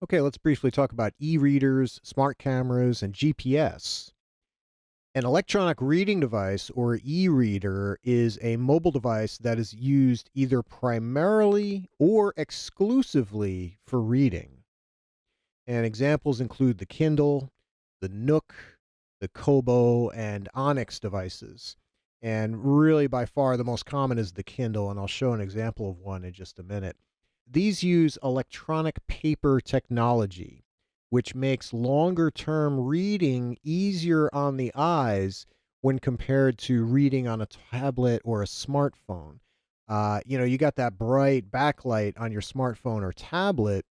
Okay, let's briefly talk about e-readers, smart cameras, and GPS. An electronic reading device or e-reader is a mobile device that is used either primarily or exclusively for reading. And examples include the Kindle, the Nook, the Kobo, and Onyx devices. And really, by far, the most common is the Kindle, and I'll show an example of one in just a minute. These use electronic paper technology, which makes longer term reading easier on the eyes when compared to reading on a tablet or a smartphone. You got that bright backlight on your smartphone or tablet,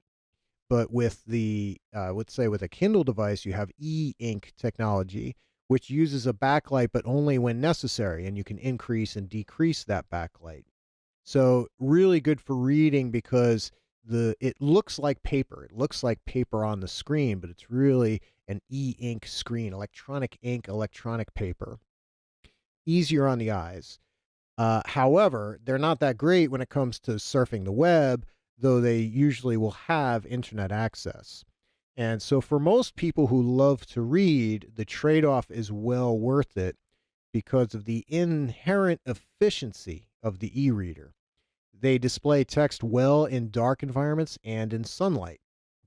but with let's say with a Kindle device, you have e-ink technology, which uses a backlight, but only when necessary, and you can increase and decrease that backlight. So really good for reading because the it looks like paper. It looks like paper on the screen, but it's really an e-ink screen, electronic ink, electronic paper. Easier on the eyes. However, they're not that great when it comes to surfing the web, though they usually will have internet access. And so, for most people who love to read, the trade off is well worth it because of the inherent efficiency of the e reader. They display text well in dark environments and in sunlight.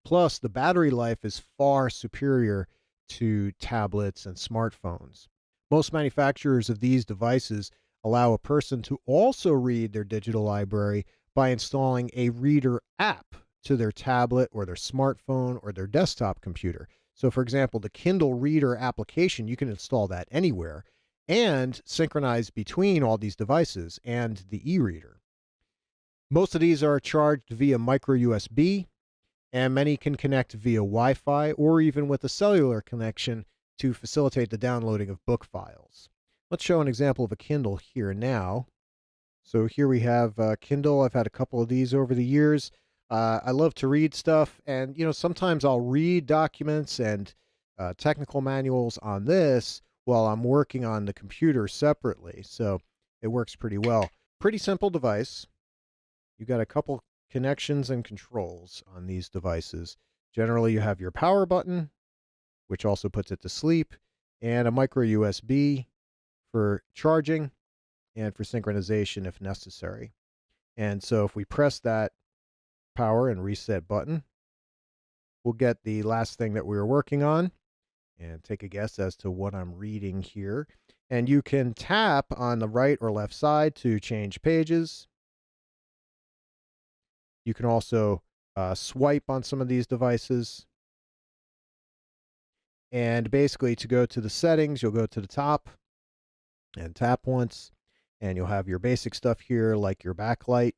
Plus, the battery life is far superior to tablets and smartphones. Most manufacturers of these devices allow a person to also read their digital library by installing a reader app to their tablet or their smartphone or their desktop computer. So, for example, the Kindle Reader application, you can install that anywhere and synchronize between all these devices and the e reader. Most of these are charged via micro USB, and many can connect via Wi Fi or even with a cellular connection to facilitate the downloading of book files. Let's show an example of a Kindle here now. So here we have Kindle. I've had a couple of these over the years. I love to read stuff, and sometimes I'll read documents and technical manuals on this while I'm working on the computer separately. So it works pretty well. Pretty simple device. You got a couple connections and controls on these devices. Generally, you have your power button, which also puts it to sleep, and a micro USB for charging and for synchronization if necessary. And so if we press that power and reset button, we'll get the last thing that we were working on and take a guess as to what I'm reading here. And you can tap on the right or left side to change pages. You can also swipe on some of these devices. And basically, to go to the settings, you'll go to the top and tap once, and you'll have your basic stuff here, like your backlight,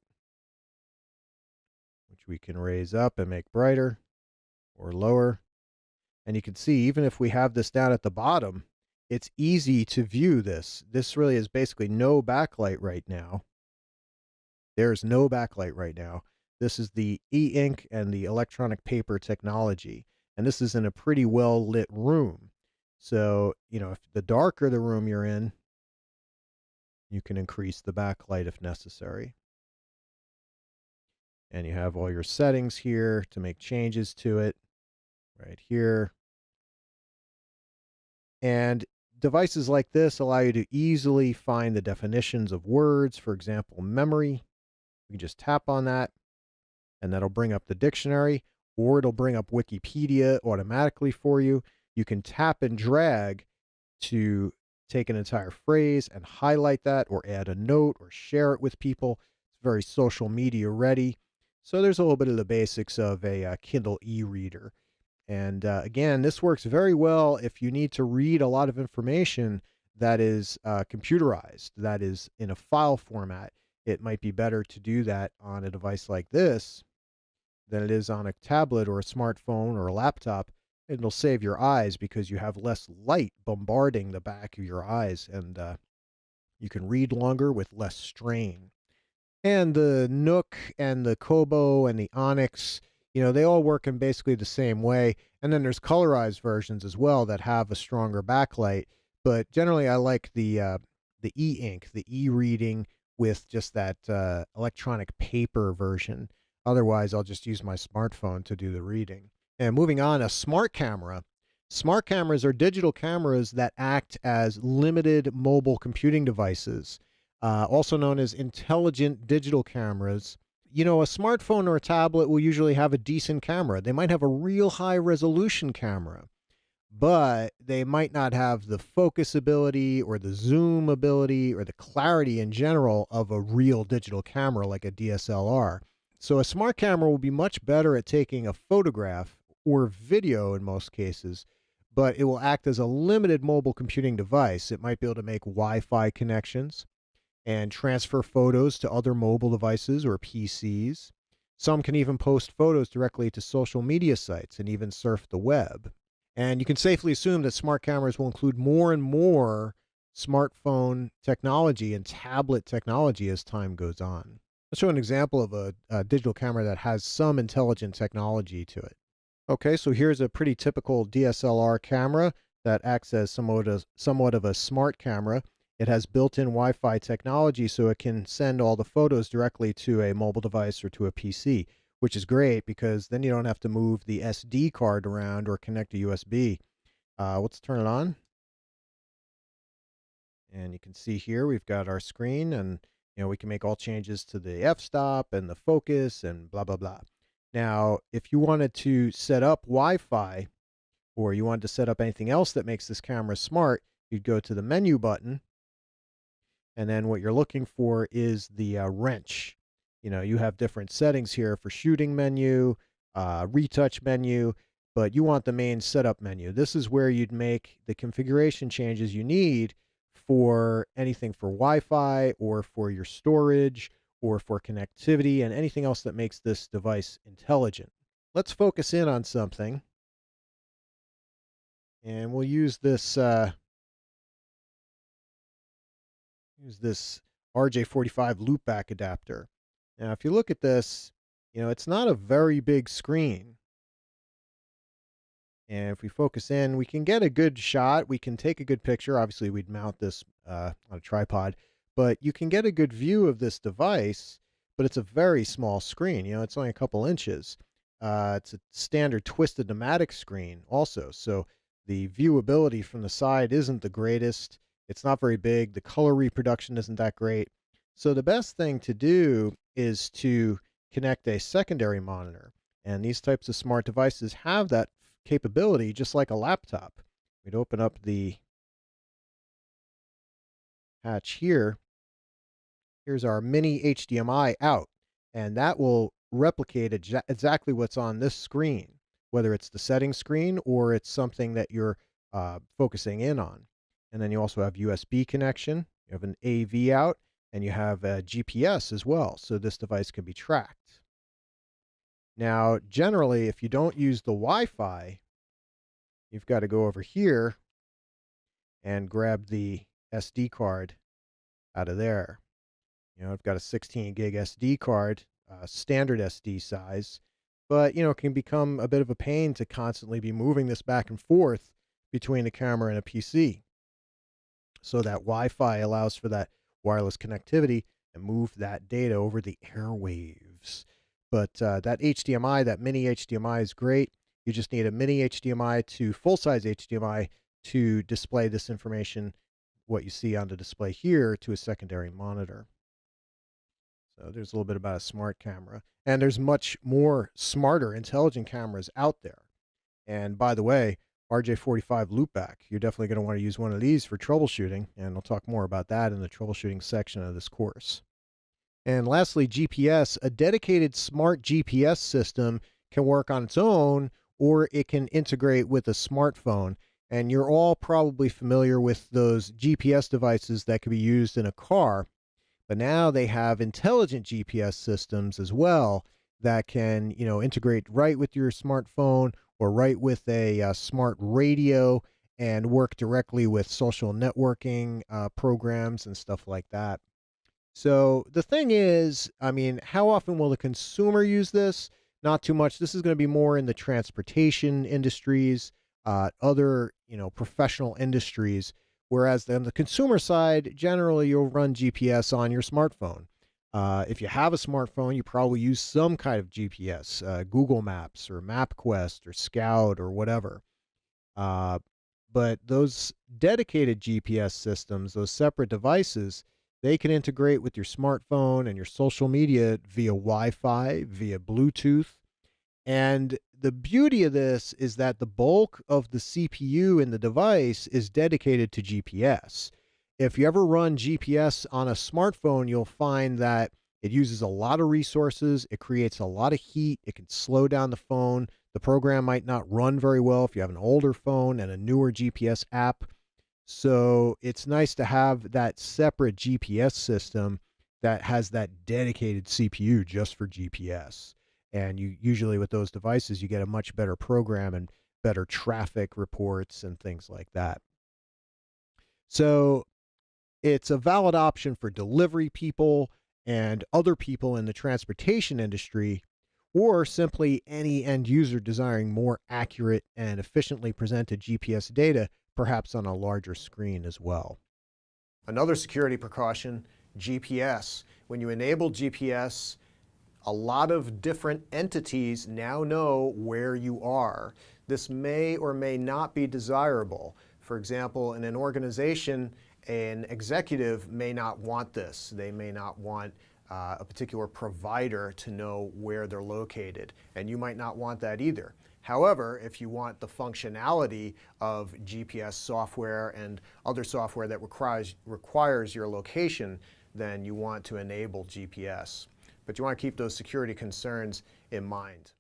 which we can raise up and make brighter or lower. And you can see, even if we have this down at the bottom, it's easy to view this. This really is basically no backlight right now. There's no backlight right now. This is the e-ink and the electronic paper technology. And this is in a pretty well lit room. So, if the darker the room you're in, you can increase the backlight if necessary. And you have all your settings here to make changes to it right here. And devices like this allow you to easily find the definitions of words. For example, memory. You can just tap on that, and that'll bring up the dictionary, or it'll bring up Wikipedia automatically for you. You can tap and drag to take an entire phrase and highlight that, or add a note, or share it with people. It's very social media ready. So there's a little bit of the basics of a Kindle e-reader. And again, this works very well if you need to read a lot of information that is computerized, that is in a file format. It might be better to do that on a device like this than it is on a tablet or a smartphone or a laptop. It'll save your eyes because you have less light bombarding the back of your eyes, and you can read longer with less strain. And the Nook and the Kobo and the Onyx, they all work in basically the same way. And then there's colorized versions as well that have a stronger backlight. But generally, I like the e-ink, the e-reading with just that electronic paper version. Otherwise, I'll just use my smartphone to do the reading. And moving on, a smart camera. Smart cameras are digital cameras that act as limited mobile computing devices, also known as intelligent digital cameras. You know, a smartphone or a tablet will usually have a decent camera. They might have a real high resolution camera, but they might not have the focus ability or the zoom ability or the clarity in general of a real digital camera like a DSLR. So a smart camera will be much better at taking a photograph or video in most cases, but it will act as a limited mobile computing device. It might be able to make Wi-Fi connections and transfer photos to other mobile devices or PCs. Some can even post photos directly to social media sites and even surf the web. And you can safely assume that smart cameras will include more and more smartphone technology and tablet technology as time goes on. Let's show an example of a digital camera that has some intelligent technology to it. Okay, so here's a pretty typical DSLR camera that acts as somewhat of a smart camera. It has built-in Wi-Fi technology, so it can send all the photos directly to a mobile device or to a PC, which is great because then you don't have to move the SD card around or connect a USB. Let's turn it on. And you can see here we've got our screen, and we can make all changes to the f-stop and the focus and blah, blah, blah. Now, if you wanted to set up Wi-Fi or you wanted to set up anything else that makes this camera smart, you'd go to the menu button. And then what you're looking for is the wrench. You have different settings here for shooting menu, retouch menu, but you want the main setup menu. This is where you'd make the configuration changes you need for anything for Wi-Fi or for your storage or for connectivity and anything else that makes this device intelligent. Let's focus in on something. And we'll use this RJ45 loopback adapter. Now, if you look at this, it's not a very big screen. And if we focus in, we can get a good shot. We can take a good picture. Obviously, we'd mount this on a tripod, but you can get a good view of this device, but it's a very small screen. It's only a couple inches. It's a standard twisted pneumatic screen also. So the viewability from the side isn't the greatest. It's not very big. The color reproduction isn't that great. So the best thing to do is to connect a secondary monitor. And these types of smart devices have that capability just like a laptop. We'd open up the hatch here. Here's our mini HDMI out, and that will replicate exactly what's on this screen, whether it's the settings screen or it's something that you're focusing in on. And then you also have USB connection, you have an AV out, and you have a GPS as well, so this device can be tracked. Now, generally, if you don't use the Wi-Fi, you've got to go over here and grab the SD card out of there. I've got a 16 gig SD card, standard SD size, but, it can become a bit of a pain to constantly be moving this back and forth between a camera and a PC. So that Wi-Fi allows for that wireless connectivity and move that data over the airwaves. But that HDMI, that mini HDMI is great. You just need a mini HDMI to full-size HDMI to display this information, what you see on the display here, to a secondary monitor. So there's a little bit about a smart camera. And there's much more smarter, intelligent cameras out there. And by the way, RJ45 loopback, you're definitely going to want to use one of these for troubleshooting, and I'll talk more about that in the troubleshooting section of this course. And lastly, GPS. A dedicated smart GPS system can work on its own, or it can integrate with a smartphone. And you're all probably familiar with those GPS devices that can be used in a car, but now they have intelligent GPS systems as well that can, integrate right with your smartphone or right with a smart radio and work directly with social networking programs and stuff like that. So the thing is, how often will the consumer use this? Not too much. This is going to be more in the transportation industries, other, professional industries. Whereas on the consumer side, generally you'll run GPS on your smartphone. If you have a smartphone, you probably use some kind of GPS, Google Maps or MapQuest or Scout or whatever. Uh, but those dedicated GPS systems, those separate devices, they can integrate with your smartphone and your social media via Wi Fi, via Bluetooth. And the beauty of this is that the bulk of the CPU in the device is dedicated to GPS. If you ever run GPS on a smartphone, you'll find that it uses a lot of resources, it creates a lot of heat, it can slow down the phone. The program might not run very well if you have an older phone and a newer GPS app. So it's nice to have that separate GPS system that has that dedicated CPU just for GPS. And you usually with those devices, you get a much better program and better traffic reports and things like that. So it's a valid option for delivery people and other people in the transportation industry, or simply any end user desiring more accurate and efficiently presented GPS data, perhaps on a larger screen as well. Another security precaution, GPS. When you enable GPS, a lot of different entities now know where you are. This may or may not be desirable. For example, in an organization, an executive may not want this. They may not want a particular provider to know where they're located, and you might not want that either. However, if you want the functionality of GPS software and other software that requires your location, then you want to enable GPS. But you want to keep those security concerns in mind.